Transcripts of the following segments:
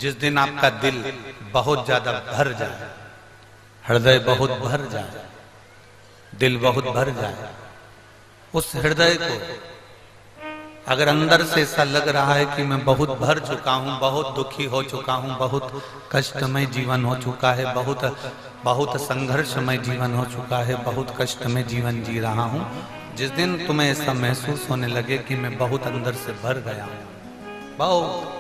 जिस दिन आपका दिल बहुत ज्यादा भर जाए, हृदय बहुत भर जाए, दिल बहुत भर जाए, उस हृदय को अगर अंदर से ऐसा लग रहा है कि मैं बहुत भर चुका हूं, बहुत दुखी हो चुका हूं, बहुत कष्टमय जीवन हो चुका है, बहुत संघर्षमय जीवन हो चुका है, बहुत कष्टमय जीवन जी रहा हूं, जिस दिन तुम्हें ऐसा महसूस होने लगे कि मैं बहुत अंदर से भर गया हूं, बहुत,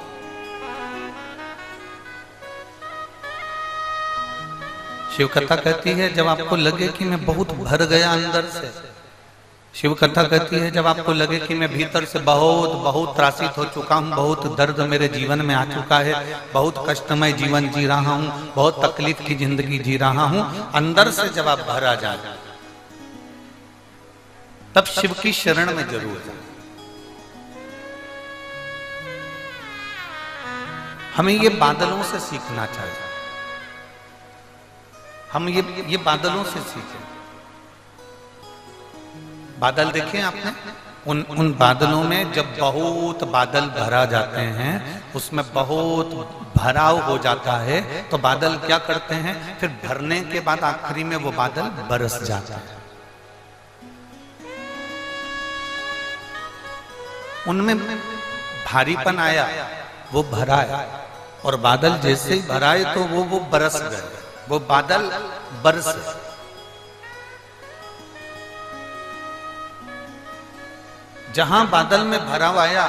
शिव कथा कहती है जब आपको लगे कि मैं बहुत भर गया अंदर से, शिव कथा कहती है जब आपको लगे कि मैं भीतर से बहुत त्रासित हो चुका हूं, बहुत दर्द मेरे जीवन में आ चुका है, बहुत कष्टमय जीवन जी रहा हूं, बहुत तकलीफ की जिंदगी जी रहा हूं, अंदर से जब आप भर आ जाए तब शिव की शरण में जरूर जाए। हमें ये बादलों से सीखना चाहिए, हम ये बादलों से सीखें। बादल देखे आपने, उन बादलों में जब बहुत बादल भरा जाते हैं, उसमें बहुत भराव हो जाता है, तो बादल क्या करते हैं, फिर भरने के बाद आखिरी में वो बादल बरस जाता है। उनमें भारीपन आया, वो भरा है, और बादल जैसे ही भराए तो वो बरस गए, वो बादल बरस। जहां बादल में भराव आया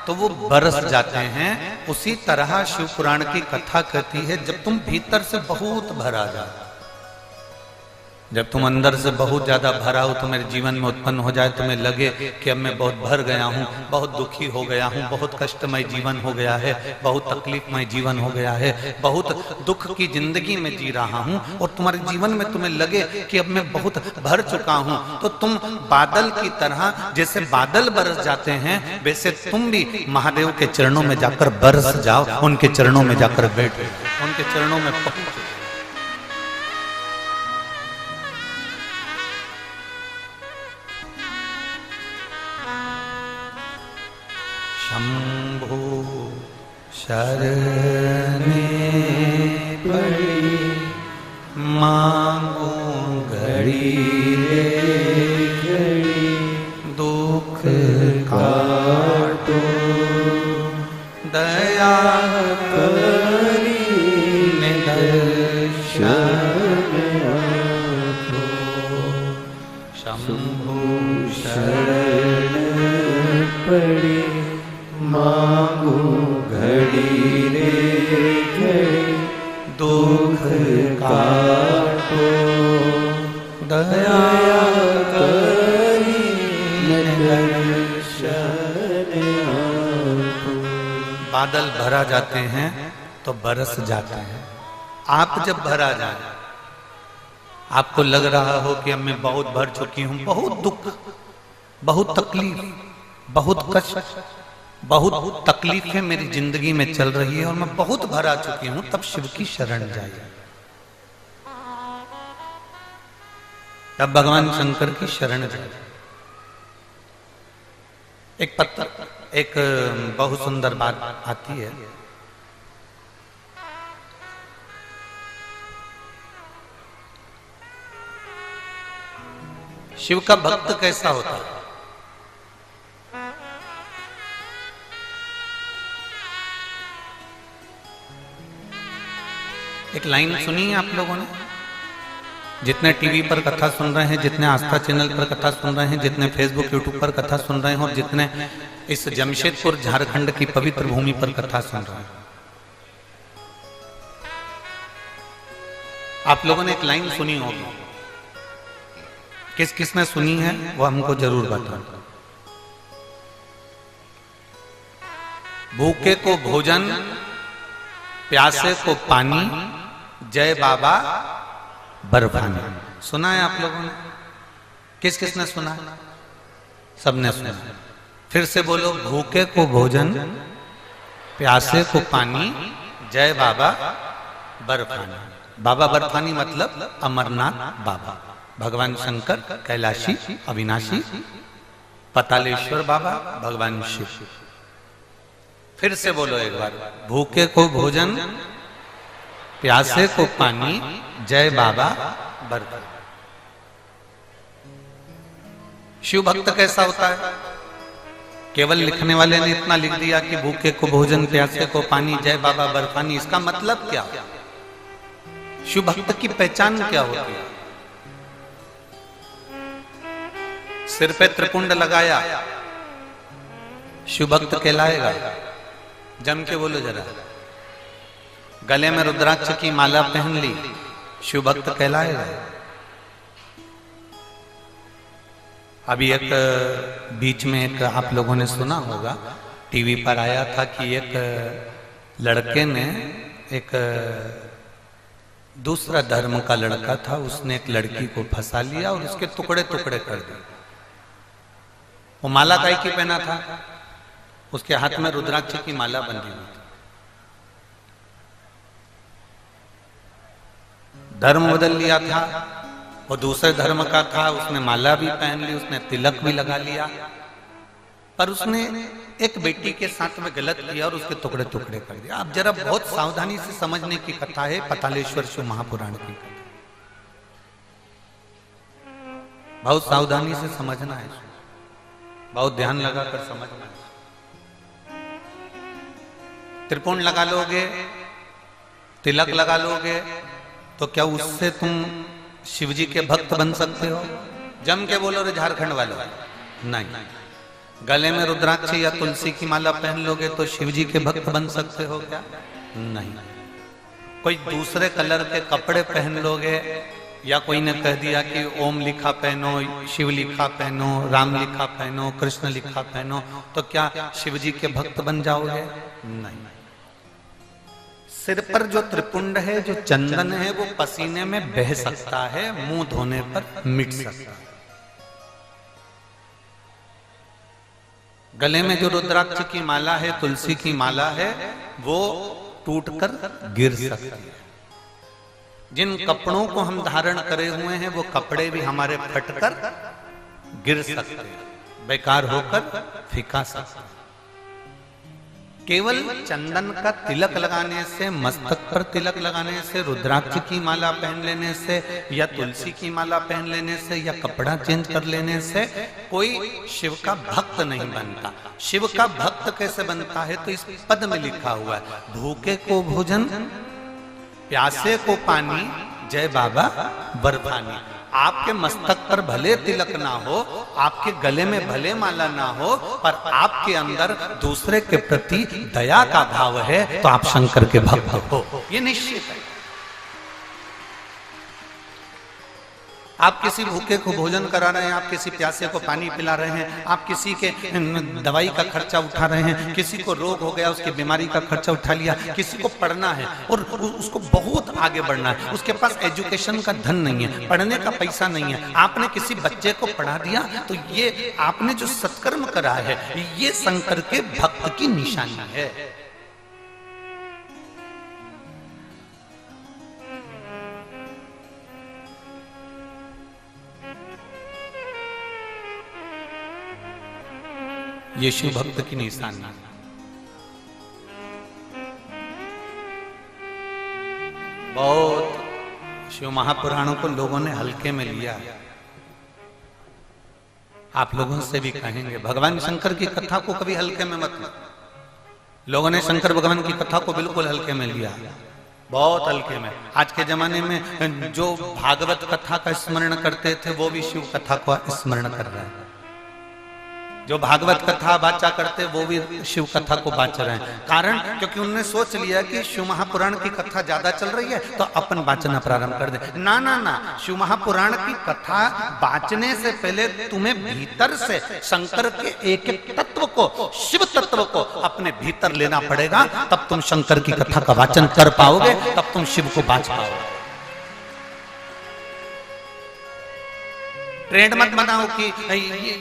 तो वो बरस जाते हैं। उसी तरह शिव पुराण की कथा कहती है जब तुम भीतर से बहुत भरा जाए, जब तुम अंदर से बहुत ज्यादा भरा हो, तुम्हारे जीवन में उत्पन्न हो जाए, तुम्हें लगे कि अब मैं बहुत भर गया हूं, बहुत दुखी हो गया हूं, बहुत कष्टमय जीवन हो गया है, बहुत तकलीफमय जीवन हो गया है, बहुत दुख की जिंदगी में जी रहा हूं, और तुम्हारे जीवन में तुम्हें लगे कि अब मैं बहुत भर चुका हूं, तो तुम बादल की तरह, जैसे बादल बरस जाते हैं, वैसे तुम भी महादेव के चरणों में जाकर बरस जाओ, उनके चरणों में जाकर बैठो, उनके चरणों में पहुंचो। शंभो शरणे पड़ी मांगो घड़ी रे घड़ी, दुख काटो दया करी निदर्शन आपो। शंभो शरण पड़ी मांगो घड़ी रे घड़ी, दुख काटो दया करी निदर्शन आपो। बादल भरा जाते हैं तो बरस जाते हैं। आप जब भरा जाए, आपको लग रहा हो कि अब मैं बहुत भर चुकी हूं, बहुत दुख, बहुत तकलीफ, बहुत कष्ट, बहुत तकलीफें मेरी जिंदगी में चल रही है और मैं बहुत भरा चुकी हूं, तब शिव की शरण जाइए, तब भगवान शंकर की शरण जाइए। एक बहुत सुंदर बात आती है, शिव का भक्त कैसा होता है। एक लाइन सुनी है आप लोगों ने, जितने टीवी पर कथा सुन रहे हैं, जितने आस्था चैनल पर कथा सुन रहे हैं, जितने फेसबुक यूट्यूब पर कथा सुन रहे हैं, और जितने इस जमशेदपुर झारखंड की पवित्र भूमि पर कथा सुन रहे हैं, आप लोगों ने एक लाइन सुनी होगी। किस किस ने सुनी है वो हमको जरूर बताओ। भूखे को भोजन, प्यासे को पानी, जय बाबा बर्फानी। सुना है आप लोगों ने? किस किस ने सुना? सबने सुना। फिर से बोलो, भूखे को भोजन, प्यासे को पानी, जय बाबा बर्फानी। बाबा बर्फानी मतलब अमरनाथ बाबा, भगवान शंकर कैलाशी अविनाशी, पतालेश्वर बाबा भगवान शिव। फिर से बोलो एक बार, भूखे को भोजन, प्यासे को पानी, जय बाबा बरफानी। शिव भक्त कैसा होता है? केवल लिखने वाले ने इतना लिख दिया कि भूखे को भोजन, प्यासे को पानी, जय बाबा बर्फानी। इसका मतलब क्या? शिव भक्त की पहचान क्या होती है? सिर पे त्रिपुंड लगाया, शिव भक्त कहलाएगा? जम के बोलो जरा। गले में रुद्राक्ष की माला पहन ली, शिव भक्त कहलाएगा? अभी एक बीच में एक आप लोगों ने सुना होगा, टीवी पर आया था कि एक लड़के ने, एक दूसरा धर्म का लड़का था, उसने एक लड़की को फंसा लिया और उसके टुकड़े टुकड़े कर दिए। वो माला काहे की पहना था? उसके हाथ में रुद्राक्ष की माला बंधी हुई थी। धर्म बदल लिया था, वो दूसरे धर्म का था, उसने माला भी पहन ली, उसने तिलक भी लगा लिया, पर उसने एक बेटी के साथ में गलत किया और उसके टुकड़े टुकड़े कर दिया। आप जरा बहुत सावधानी से समझने की कथा है, पतालेश्वर शिव महापुराण की कथा। बहुत सावधानी से समझना है, बहुत ध्यान लगाकर समझना है। त्रिपुंड लगा लोगे, तिलक लगा लोगे, तो क्या उससे तुम शिवजी के भक्त बन सकते हो? जम के बोलो रे झारखंड वालों, नहीं। गले में रुद्राक्ष या तुलसी की माला पहन लोगे तो शिवजी के भक्त बन सकते हो क्या? नहीं। कोई दूसरे कलर के कपड़े पहन लोगे, या कोई ने कह दिया कि ओम लिखा पहनो, शिव लिखा पहनो, राम लिखा पहनो, कृष्ण लिखा पहनो, तो क्या शिवजी के भक्त बन जाओगे? नहीं। सिर पर जो त्रिपुंड है, जो चंदन है, वो पसीने में बह सकता है, मुंह धोने पर मिट सकता है। गले में जो रुद्राक्ष की माला है, तुलसी की माला है, वो टूटकर गिर सकती है। जिन कपड़ों को हम धारण करे हुए हैं, वो कपड़े भी हमारे फटकर गिर सकते हैं, बेकार होकर फिका सकते हैं। केवल चंदन का तिलक लगाने से, मस्तक पर तिलक लगाने से, रुद्राक्ष की माला पहन लेने से, या तुलसी की माला पहन लेने से, या कपड़ा चेंज कर लेने से कोई शिव का भक्त नहीं बनता। शिव का भक्त कैसे बनता है? तो इस पद में लिखा हुआ है, भूखे को भोजन, प्यासे को पानी, जय बाबा बर्फानी। आपके मस्तक पर भले तिलक ना हो, आपके गले में भले माला ना हो, पर आपके अंदर दूसरे के प्रति दया का भाव है, तो आप शंकर के भक्त हो, ये निश्चित है। आप किसी भूखे को भोजन करा रहे हैं, आप किसी प्यासे को पानी पिला रहे हैं, आप किसी के दवाई का खर्चा उठा रहे हैं, किसी को रोग हो गया उसकी बीमारी का खर्चा उठा लिया, किसी को पढ़ना है और उसको बहुत आगे बढ़ना है, उसके पास एजुकेशन का धन नहीं है, पढ़ने का पैसा नहीं है, आपने किसी बच्चे को पढ़ा दिया, तो ये आपने जो सत्कर्म करा है, ये शंकर के भक्त की निशानी है। ये शिव भक्त की निशानी है। बहुत शिव महापुराणों को लोगों ने हल्के में लिया। आप लोगों से भी कहेंगे, भगवान शंकर की कथा को कभी हल्के में मत लो। लोगों ने शंकर भगवान की कथा को बिल्कुल हल्के में लिया, बहुत हल्के में। आज के जमाने में जो भागवत कथा का स्मरण करते थे, वो भी शिव कथा को स्मरण कर रहे हैं। जो भागवत कथा बाचा करते, वो भी शिव कथा को बाच रहे हैं। कारण, क्योंकि उन्होंने सोच लिया कि शिव महापुराण की कथा ज्यादा चल रही है, तो अपन बाचना प्रारंभ कर दे। ना ना ना, शिव महापुराण की कथा बाचने से पहले तुम्हें भीतर से शंकर के एक एक तत्व को, शिव तत्व को अपने भीतर लेना पड़ेगा, तब तुम शंकर की कथा का वाचन कर पाओगे, तब तुम शिव को बाच पाओगे। ट्रेंड मत बनाओ कि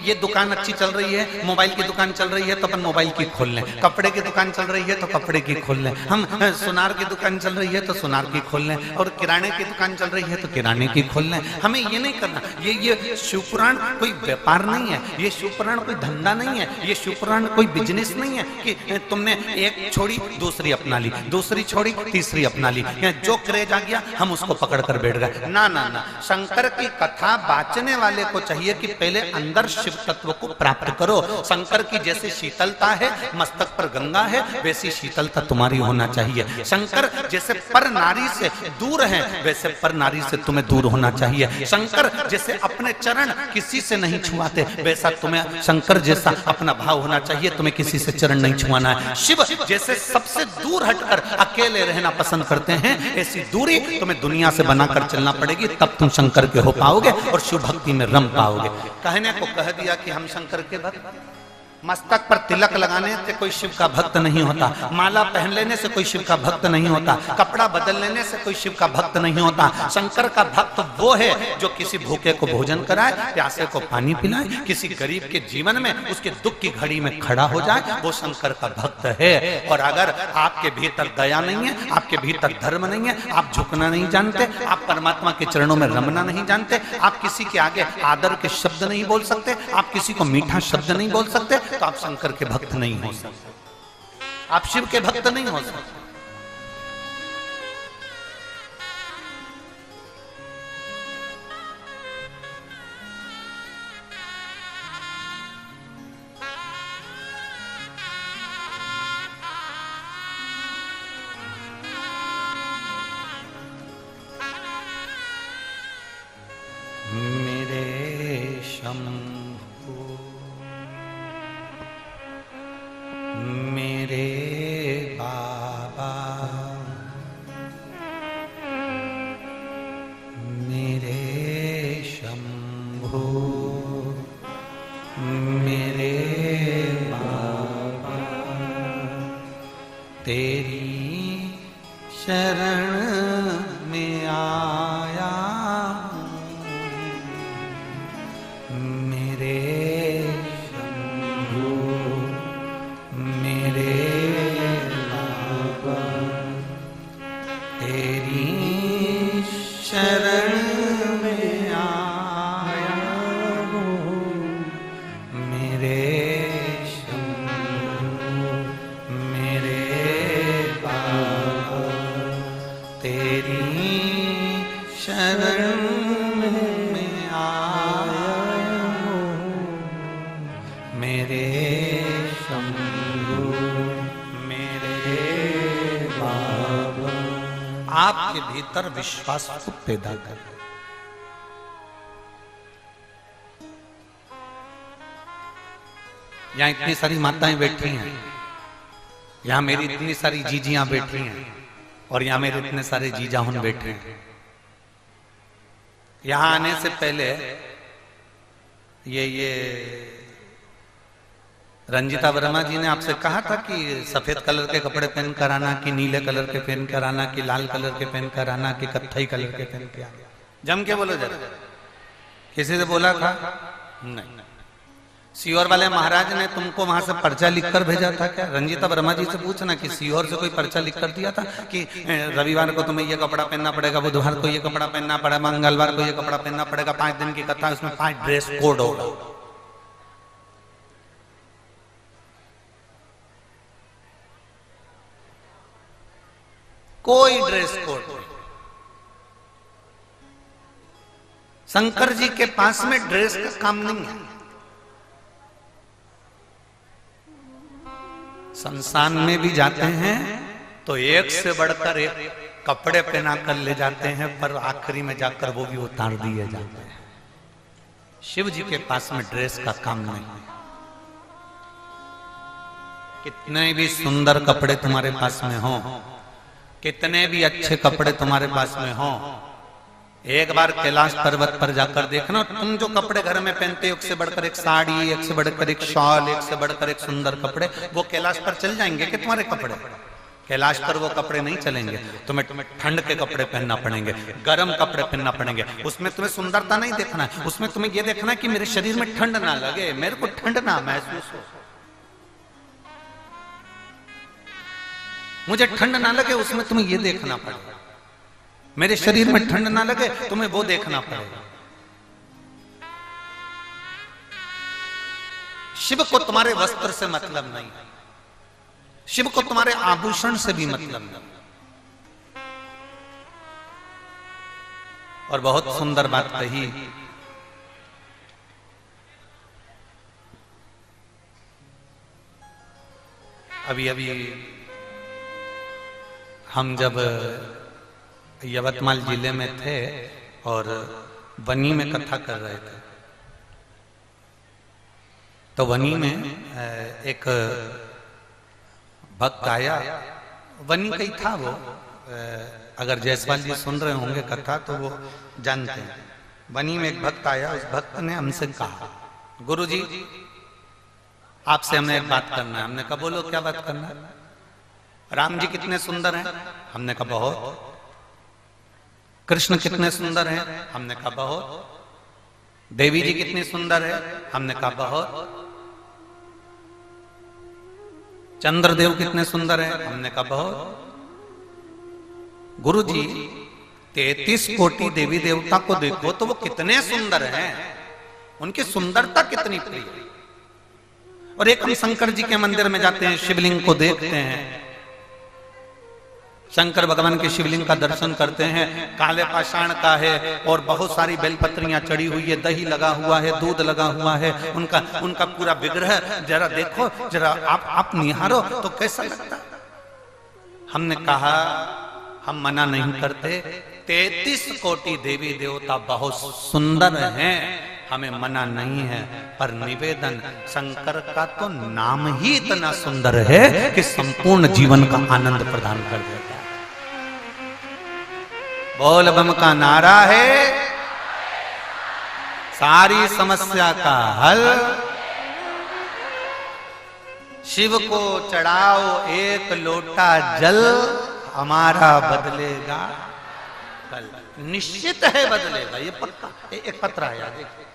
ये दुकान अच्छी चल रही है, मोबाइल की दुकान चल रही है तो अपन मोबाइल की खोल लें, कपड़े की दुकान चल रही है तो कपड़े की खोल लें, हम सुनार की दुकान चल रही है तो सुनार की खोल लें, और किराने की दुकान चल रही है तो किराने की खोल लें। हमें ये नहीं करना। ये शिवपुराण कोई व्यापार नहीं है, ये शिवपुराण कोई धंधा नहीं है, ये शिवपुराण कोई बिजनेस नहीं है कि तुमने एक छोड़ी दूसरी अपना ली, दूसरी छोड़ी तीसरी अपना ली, जो क्रेज आ गया हम उसको पकड़ कर बैठ गए। ना ना ना, शंकर की कथा बांचने वाले को चाहिए कि पहले अंदर शिव तत्व को प्राप्त करो। शंकर की जैसे शीतलता है, मस्तक पर गंगा है, वैसी शीतलता तुम्हारी होना चाहिए। शंकर जैसे पर नारी से दूर है, वैसे पर नारी से तुम्हें दूर होना चाहिए। शंकर जैसे अपने चरण किसी से नहीं छुआते, वैसा तुम्हें शंकर जैसा अपना भाव होना चाहिए, तुम्हें किसी से चरण नहीं छुआना है। शिव जैसे सबसे दूर हटकर अकेले रहना पसंद करते हैं, ऐसी दूरी तुम्हें दुनिया से बनाकर चलना पड़ेगी, तब तुम शंकर के हो पाओगे और शिव भक्ति में रम पाओगे। कहने को कह दिया कि हम शंकर के भक्त। मस्तक पर तिलक लगाने से कोई शिव का भक्त नहीं होता, माला पहन लेने से कोई शिव का भक्त नहीं होता, कपड़ा बदल लेने से कोई शिव का भक्त नहीं होता। शंकर का भक्त वो है जो किसी भूखे को भोजन कराए, प्यासे को पानी पिलाए, किसी गरीब के जीवन में उसके दुख की घड़ी में खड़ा हो जाए, वो शंकर का भक्त है। और अगर आपके भीतर दया नहीं है, आपके भीतर धर्म नहीं है, आप झुकना नहीं जानते, आप परमात्मा के चरणों में रमना नहीं जानते, आप किसी के आगे आदर के शब्द नहीं बोल सकते, आप किसी को मीठा शब्द नहीं बोल सकते, तो आप शंकर के भक्त नहीं हो सकते, आप शिव के भक्त नहीं हो सकते। आपके भीतर विश्वास को पैदा कर। यहाँ इतनी सारी माताएं बैठी हैं, यहाँ मेरी इतनी सारी जीजियां बैठी हैं, और यहाँ मेरे इतने सारे जीजाहुन बैठे हैं। यहाँ आने से पहले ये रंजिता वर्मा जी ने आपसे कहा था कि सफेद कलर के कपड़े पहन कर आना, कि नीले कलर के पहन कर आना, कि लाल कलर के पहन कर आना, कि कत्थई कलर के पहन के आना। जम के बोलो जरा, किसी से बोला था? नहीं। सीहोर वाले महाराज ने तुमको वहां से पर्चा लिखकर भेजा था क्या? रंजिता वर्मा जी से पूछना कि सीहोर से कोई पर्चा लिखकर दिया था कि रविवार को तुम्हें ये कपड़ा पहनना पड़ेगा, बुधवार को ये कपड़ा पहनना पड़ेगा, मंगलवार को ये कपड़ा पहनना पड़ेगा, 5 दिन की कथा, उसमें 5 ड्रेस कोड होगा। कोई ड्रेस कोड नहीं। शंकर जी के पास में ड्रेस का काम नहीं है। संसान में भी जाते हैं तो एक से बढ़कर एक कपड़े पहना कर ले जाते हैं, पर आखिरी में जाकर वो भी उतार दिए जाते हैं। शिव जी के पास में ड्रेस का काम नहीं है। कितने भी सुंदर कपड़े तुम्हारे पास में हो, कितने भी अच्छे कपड़े तुम्हारे पास में हो, एक बार कैलाश पर्वत पर जाकर देखना, तुम जो कपड़े घर में पहनते हो, एक से बढ़कर एक साड़ी, एक से बढ़कर एक शॉल, एक से बढ़कर एक सुंदर कपड़े, वो कैलाश पर चल जाएंगे कि तुम्हारे कपड़े? कैलाश पर वो कपड़े नहीं चलेंगे, तुम्हें ठंड के कपड़े पहनना पड़ेंगे, गर्म कपड़े पहनना पड़ेंगे। उसमें तुम्हें सुंदरता नहीं देखना है, उसमें तुम्हें ये देखना है कि मेरे शरीर में ठंड ना लगे, मेरे को ठंड ना महसूस हो, मुझे ठंड ना लगे, उसमें तुम्हें ये देखना पड़ेगा। मेरे शरीर में ठंड ना लगे, तुम्हें वो देखना पड़ेगा। शिव को तुम्हारे वस्त्र से मतलब नहीं, शिव को तुम्हारे आभूषण से भी मतलब नहीं। और बहुत सुंदर बात कही, अभी अभी हम जब यवतमाल जिले में थे और वनी में कथा कर रहे थे, तो वनी में एक भक्त आया, वनी का ही था वो, अगर जयसवाल जी सुन रहे होंगे कथा तो वो जानते हैं। वनी में एक भक्त आया, उस भक्त ने हमसे कहा, गुरुजी आपसे हमें एक बात करना है। हमने कहा बोलो क्या बात करना है। राम जी कितने सुंदर हैं? हमने कहा बहुत। कृष्ण कितने सुंदर हैं? हमने कहा बहुत। देवी जी कितनी सुंदर है? हमने कहा बहुत। चंद्रदेव कितने सुंदर हैं? हमने कहा बहुत। गुरुजी 33 कोटि देवी देवता को देखो तो वो कितने सुंदर हैं, उनकी सुंदरता कितनी प्रिय। और एक हम शंकर जी के मंदिर में जाते हैं, शिवलिंग को देखते हैं, शंकर भगवान के शिवलिंग का दर्शन करते हैं, काले पाषाण का है और बहुत सारी बेलपत्रियां चढ़ी हुई है, दही लगा हुआ है, दूध लगा हुआ है, उनका पूरा विग्रह जरा देखो, जरा आप निहारो तो कैसा लगता है। हमने कहा हम मना नहीं करते, 33 कोटि देवी देवता बहुत सुंदर हैं, हमें मना नहीं है, पर निवेदन शंकर का तो नाम ही इतना सुंदर है कि संपूर्ण जीवन का आनंद प्रदान कर देता है। बोल बम का नारा है, सारी समस्या का हल। शिव को चढ़ाओ एक लोटा जल, हमारा बदलेगा कल। निश्चित है बदलेगा, ये पक्का। एक पत्र आया देखिए,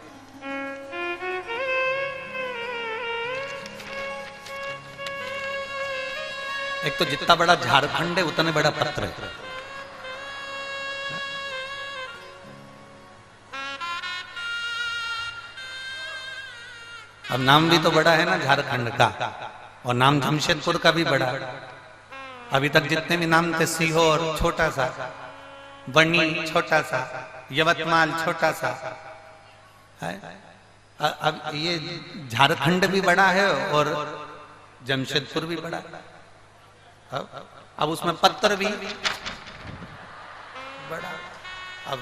एक तो जितना बड़ा झारखंड है उतने बड़ा पत्र है। अब नाम भी तो बड़ा है ना झारखंड का, और नाम जमशेदपुर का भी बड़ा। अभी तक जितने भी नाम थे, सीहोर छोटा सा, बनी छोटा सा, यवतमाल छोटा सा है। अब ये झारखंड भी बड़ा है और जमशेदपुर भी बड़ा है। अब उसमें पत्र भी बड़ा। अब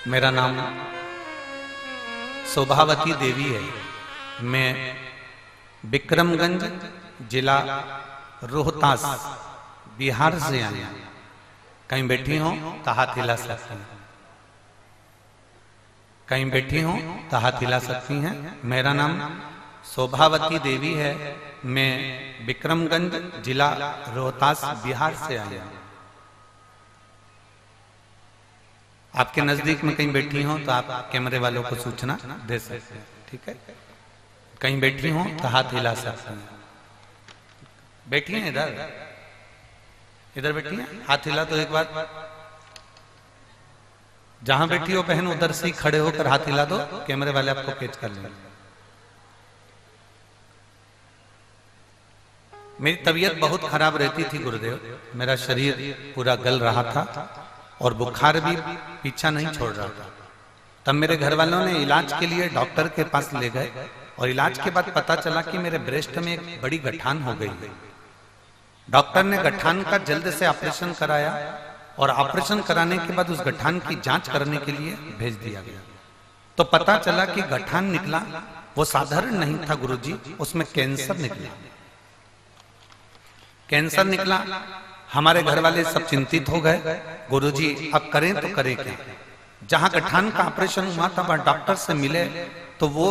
मेरा नाम शोभावती देवी है, मैं विक्रमगंज जिला रोहतास बिहार से आई हूं। कहीं बैठी हो तो हाथ हिला सकती हैं, कहीं बैठी हो तो हाथ हिला सकती हैं। मेरा नाम शोभावती देवी है, मैं विक्रमगंज जिला रोहतास बिहार से आई हूं। आपके नजदीक में कहीं बैठी हो तो आप कैमरे वालों को सूचना दे सकते हैं, ठीक है। कहीं बैठी हो तो हाथ हिला सकते हैं। बैठी हैं इधर बैठी हैं, हाथ हिला तो एक बार। जहां बैठी हो बहन उधर से खड़े होकर हाथ हिला दो, कैमरे वाले आपको कैच कर लेंगे। मेरी तबीयत बहुत खराब रहती थी गुरुदेव, मेरा शरीर पूरा गल रहा था और बुखार भी पीछा नहीं छोड़ रहा था। तब मेरे घर वालों ने इलाज के लिए डॉक्टर के पास ले गए और इलाज के बाद पता चला कि मेरे ब्रेस्ट में एक बड़ी गठान हो गई। डॉक्टर ने गठान का जल्द से ऑपरेशन कराया और ऑपरेशन कराने के बाद उस गठान की जांच करने के लिए भेज दिया गया। तो पता चला कि गठान निकला वो साधारण नहीं था गुरुजी, उसमें कैंसर निकला। कैंसर निकला, हमारे घर वाले सब चिंतित हो गए, गुरुजी अब करें तो करें क्या। जहां गठान का ऑपरेशन हुआ था वहां डॉक्टर से मिले तो वो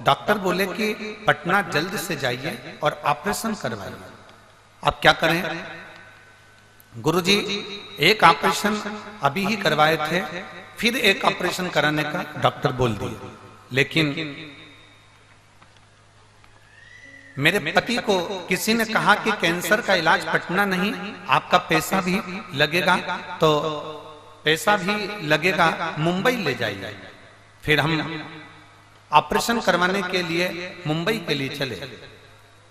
डॉक्टर बोले कि पटना जल्द से जाइए और ऑपरेशन करवाइए। अब क्या करें गुरुजी, एक ऑपरेशन अभी ही करवाए थे, फिर एक ऑपरेशन कराने का डॉक्टर बोल दिए। लेकिन मेरे पति को किसी ने कहा कि कैंसर का इलाज पटना नहीं, आपका पैसा भी लगेगा, तो पैसा भी लगेगा, मुंबई ले जाइए। फिर हम ऑपरेशन करवाने के लिए मुंबई के लिए चले,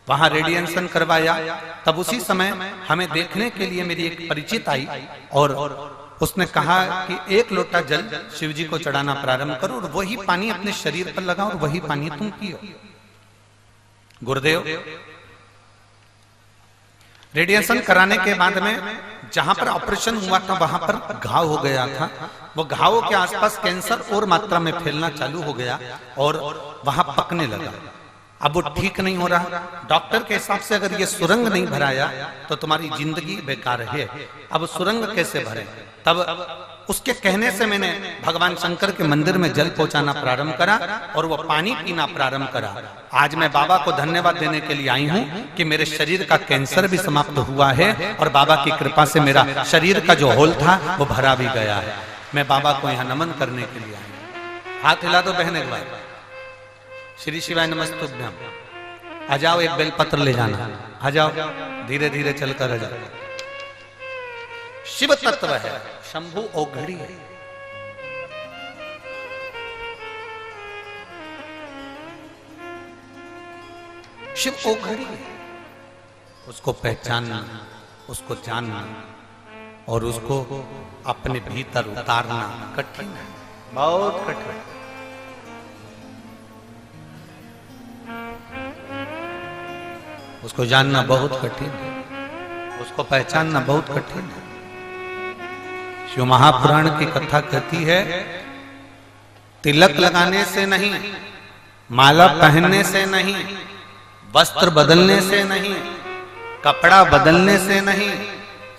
वहां रेडिएशन करवाया। तब उसी समय हमें देखने के लिए मेरी एक परिचित आई और उसने कहा कि 1 लोटा जल शिव जी को चढ़ाना प्रारंभ करो और वही पानी अपने शरीर पर लगाओ और वही पानी तुम पियो। गुरुदेव, रेडिएशन कराने के बाद में जहां पर ऑपरेशन हुआ था वहां पर घाव हो गया था। वो घावों के आसपास कैंसर और मात्रा में फैलना चालू हो गया और वहां पकने लगा। अब वो ठीक नहीं हो रहा। डॉक्टर के हिसाब से अगर ये सुरंग नहीं भराया तो तुम्हारी जिंदगी बेकार है। अब सुरंग कैसे भरे? तब उसके कहने से मैंने भगवान शंकर के मंदिर में जल पहुंचाना प्रारंभ करा और वो पानी पीना प्रारंभ करा। आज मैं बाबा को धन्यवाद देने के लिए आई हूं कि मेरे शरीर का कैंसर भी समाप्त हुआ है और बाबा की कृपा से मेरा शरीर का जो होल था वो भरा भी गया है। मैं बाबा को यहाँ नमन करने के लिए आई। हाथ हिला दो बहन एक बार। श्री शिवाय नमस्तुभ्यम। आ जाओ, एक बेलपत्र ले जाना। आ जाओ, धीरे धीरे चलकर आ जाओ। शिव तत्व है, शंभु औघड़ी है। शिव औघड़ी है, उसको पहचानना, उसको जानना और उसको अपने भीतर उतारना कठिन है, बहुत कठिन। उसको जानना बहुत कठिन है, उसको पहचानना बहुत कठिन है। शिव महापुराण की कथा कहती है, तिलक लगाने से नहीं, माला पहनने से नहीं, वस्त्र बदलने से नहीं, कपड़ा बदलने से नहीं,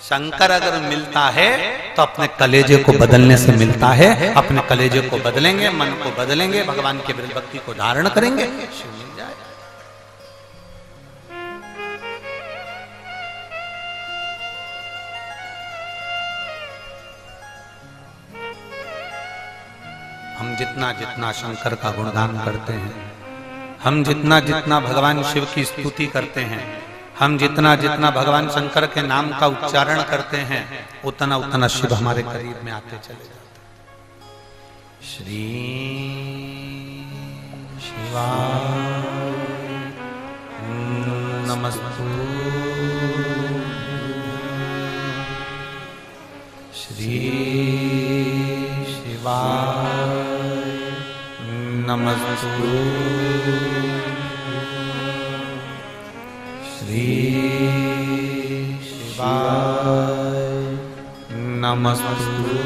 शंकर अगर मिलता है तो अपने कलेजे को बदलने से मिलता है। अपने कलेजे को बदलेंगे, मन को बदलेंगे, भगवान की भक्ति को धारण करेंगे, शिव मिल जाए। हम जितना जितना शंकर का गुणगान करते हैं, हम जितना जितना भगवान शिव की स्तुति करते हैं, हम जितना जितना भगवान शंकर के नाम का उच्चारण करते हैं, उतना उतना शिव हमारे करीब में आते चले जाते हैं। श्री शिवाय नमस्तु, श्री शिवाय नमस्तु, श्री शिवाय नमस्तु,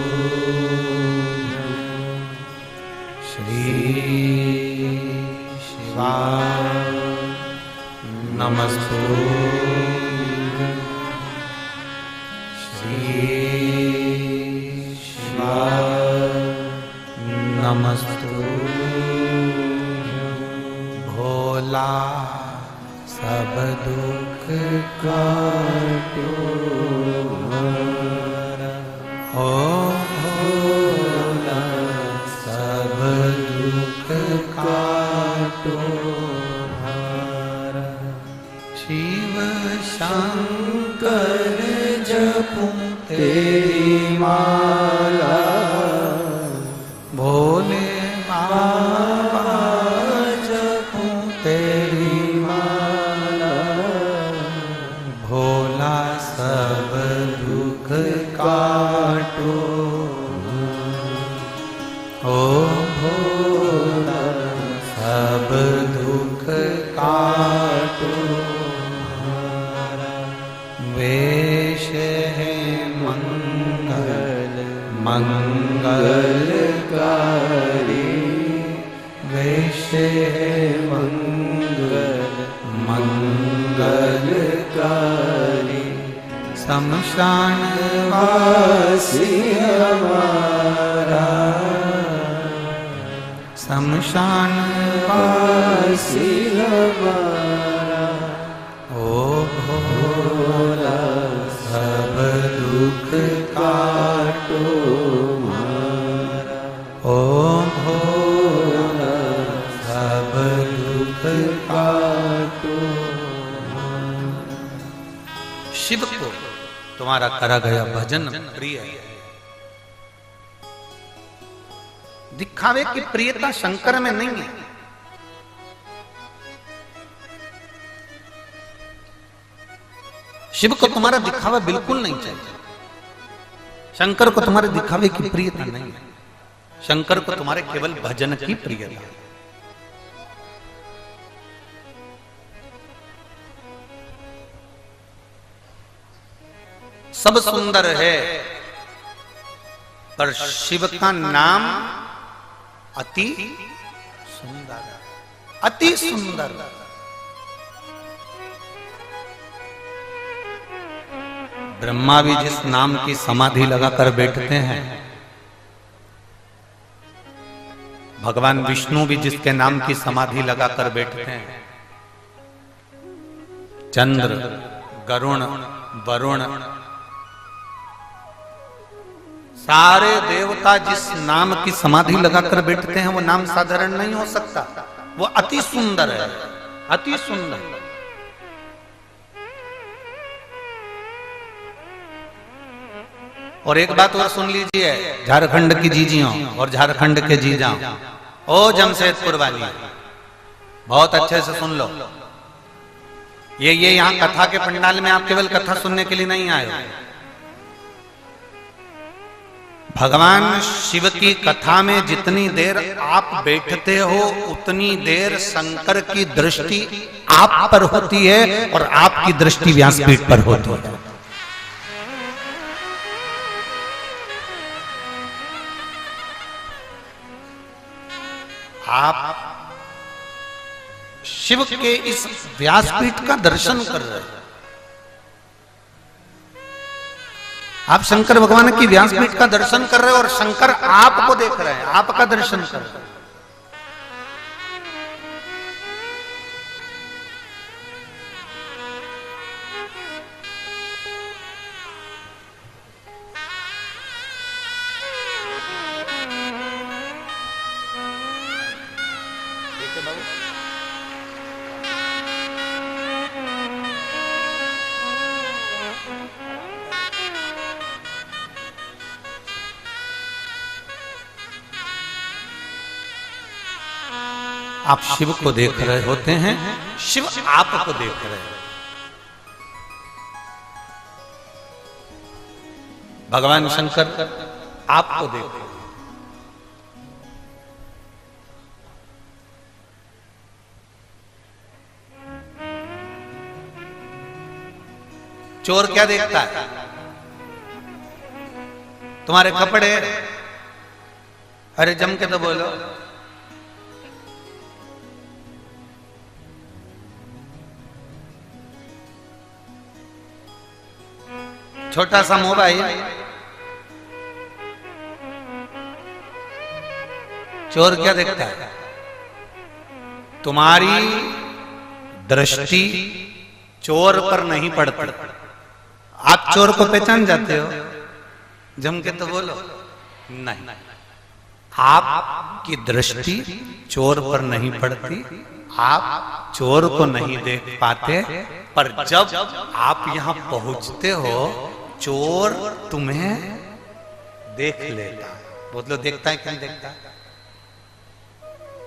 श्री शिवाय नमस्तु, श्री शिवाय नमस्तु। भोला सब दुख काटो हमारा, ओ भोला सब दुख काटो हमारा। शिव शंकर जपूं तेरी माला, भोले बाबा जपूं तेरी माला, भोला सब दुख काटो, ओ भोला सब दुख काटो। वेश है मंगल मंगलकारी, वेश है मंगल मंगलकारी, शमशान वासी हमारा, शमशान वासी हमारा, ओ भोला सब दुख काटो मारा, ओ भोला सब दुख काटो मारा। शिव को तुम्हारा करा गया भजन प्रिय है। दिखावे की प्रियता शंकर में नहीं है। शिव को तुम्हारा दिखावा बिल्कुल नहीं चाहिए। शंकर को तुम्हारे दिखावे की प्रियता नहीं है। शंकर को तुम्हारे केवल भजन की प्रियता है। सब सुंदर है, पर शिव का नाम अति सुंदर, अति सुंदर। ब्रह्मा भी जिस नाम की समाधि लगाकर बैठते हैं, भगवान विष्णु भी जिसके नाम की समाधि लगाकर बैठते हैं, चंद्र, गरुण, वरुण, सारे देवता जिस नाम की समाधि लगाकर बैठते हैं वो नाम साधारण नहीं हो सकता। वो अति सुंदर है, अति सुंदर। और एक बात और सुन लीजिए, झारखंड की जीजियों और झारखंड के जीजाओं, ओ जमशेदपुर वाली, बहुत अच्छे से सुन लो। ये यहाँ कथा के पंडाल में आप केवल कथा सुनने के लिए नहीं आए हो। भगवान शिव की कथा में जितनी देर आप बैठते हो उतनी देर शंकर की दृष्टि आप पर होती है और आपकी दृष्टि व्यासपीठ पर होती है। आप शिव के इस व्यासपीठ का दर्शन कर रहे हैं। आप शंकर भगवान की व्यासपीठ का दर्शन कर रहे हो और शंकर आपको देख रहे हैं, आपका दर्शन कर रहे हैं। आप शिव को देख रहे होते हैं, शिव आपको देख रहे हैं। भगवान शंकर आपको देख रहे हैं। चोर क्या देखता है? तुम्हारे कपड़े। अरे जम के तो बोलो। छोटा सा मोबाइल, चोर क्या देखता है? तुम्हारी दृष्टि चोर पर नहीं पड़ती। आप चोर को पहचान जाते हो? जम के तो बोलो। नहीं, आपकी दृष्टि चोर पर नहीं पड़ती, आप चोर को नहीं देख पाते। पर जब आप यहां पहुंचते हो, चोर तुम्हें देख लेता है। बोलो, देखता है कि नहीं देखता?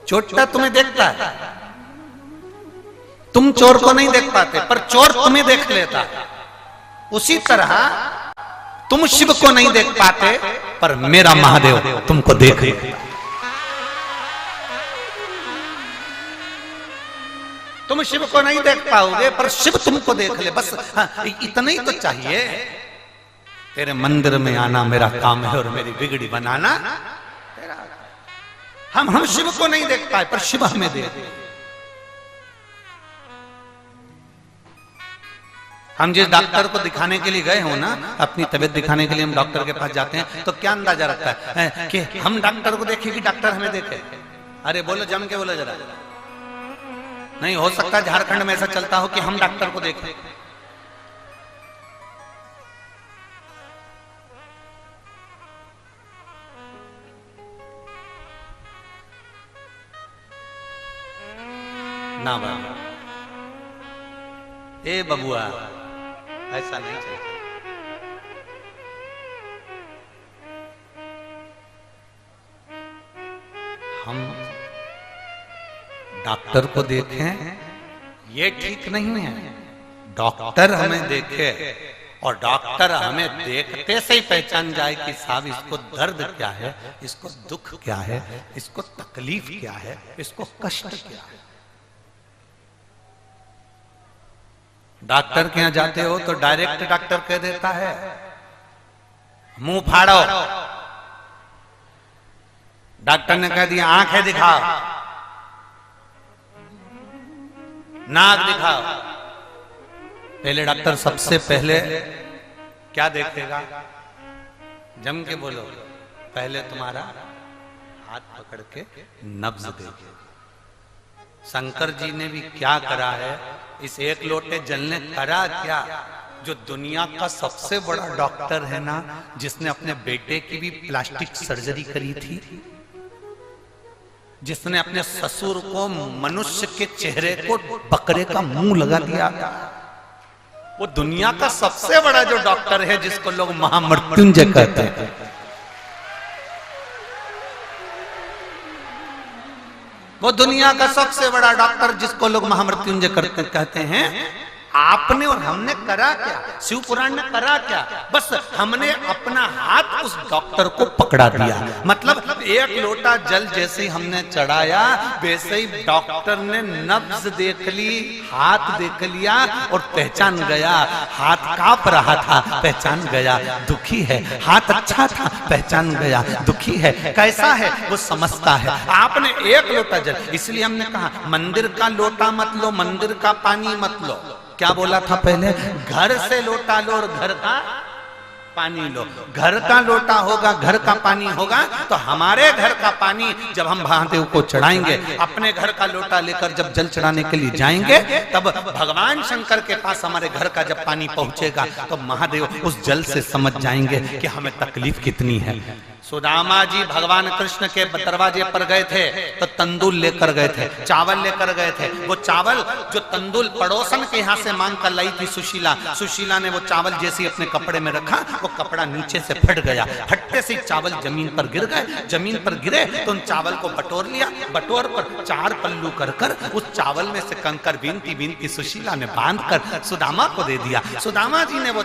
चोरटा तुम्हें देखता है, तुम चोर को नहीं देख पाते, पर चोर तुम्हें देख लेता है। उसी तरह तुम शिव को नहीं देख पाते, पर मेरा महादेव तुमको देख लेता है। तुम शिव को नहीं देख पाओगे, पर शिव तुमको देख ले। बस इतना ही तो चाहिए। तेरे मंदिर में आना मेरा काम है और मेरी बिगड़ी बनाना तेरा। हम शिव को नहीं देख पाए, पर शिव हमें देख। हम जिस डॉक्टर को दिखाने के लिए गए हो ना, अपनी तबीयत दिखाने के लिए हम डॉक्टर के पास जाते हैं, तो क्या अंदाजा रखता है कि हम डॉक्टर को देखें कि डॉक्टर हमें देखे? अरे बोलो, जम के बोलो जरा। नहीं हो सकता झारखंड में ऐसा चलता हो कि हम डॉक्टर को देखें। ना बाबा, ए बबुआ, ऐसा नहीं चलता। हम डॉक्टर को देखें ये ठीक नहीं है। डॉक्टर हमें देखे और डॉक्टर हमें देखते से ही पहचान जाए कि साहब इसको दर्द क्या है, इसको दुख क्या है, इसको तकलीफ क्या है, इसको कष्ट क्या है। डॉक्टर के यहां जाते हो तो डायरेक्ट डॉक्टर कह देता है मुंह फाड़ो। डॉक्टर ने कह दिया आंखें दिखाओ, नाक दिखाओ। पहले डॉक्टर सबसे पहले क्या देखेगा? जम के बोलो। पहले तुम्हारा हाथ पकड़ के नब्ज देखेगा। शंकर जी ने भी क्या करा है, इस एक लोटे जल ने करा क्या? जो दुनिया का सबसे बड़ा डॉक्टर है ना, जिसने अपने बेटे की भी प्लास्टिक सर्जरी करी थी, जिसने अपने ससुर को मनुष्य के चेहरे को बकरे का मुंह लगा दिया, वो दुनिया का सबसे बड़ा जो डॉक्टर है, जिसको लोग महामृत्युंजय कहते हैं। वो दुनिया का सबसे बड़ा डॉक्टर जिसको लोग महामृत्युंजय कहते हैं। आपने और हमने करा क्या? शिव पुराण ने करा क्या? बस हमने अपना हाथ उस डॉक्टर को पकड़ा दिया। मतलब एक लोटा जल जैसे ही हमने चढ़ाया, वैसे ही डॉक्टर ने नब्ज देख ली, हाथ देख लिया और पहचान गया। हाथ कांप रहा था, पहचान गया दुखी है। हाथ अच्छा था, पहचान गया दुखी है। कैसा है वो समझता है। आपने एक लोटा जल, इसलिए हमने कहा मंदिर का लोटा मत लो, मंदिर का पानी मत लो। क्या बोला था पहले? घर से लोटा लो और घर का पानी लो। घर का लोटा होगा, घर का पानी होगा, तो हमारे घर का पानी जब हम महादेव को चढ़ाएंगे, अपने घर का लोटा लेकर जब जल चढ़ाने के लिए जाएंगे, तब भगवान शंकर के पास हमारे घर का जब पानी पहुंचेगा, तो महादेव उस जल से समझ जाएंगे कि हमें तकलीफ कितनी है। सुदामा जी भगवान कृष्ण के दरवाजे पर गए थे तो तंदूल लेकर गए थे, चावल लेकर गए थे। वो चावल जो तंदूल पड़ोसन के यहाँ से मांग कर लाई थी सुशीला, सुशीला ने वो चावल जैसे अपने कपड़े में रखा, वो कपड़ा नीचे से फट गया। फटते से चावल जमीन पर गिर गए। जमीन पर गिरे तो उन चावल को बटोर लिया। बटोर कर 4 पल्लू कर कर उस चावल में से कंकर बीनती बीनती सुशीला ने बांध कर सुदामा को दे दिया। सुदामा जी ने वो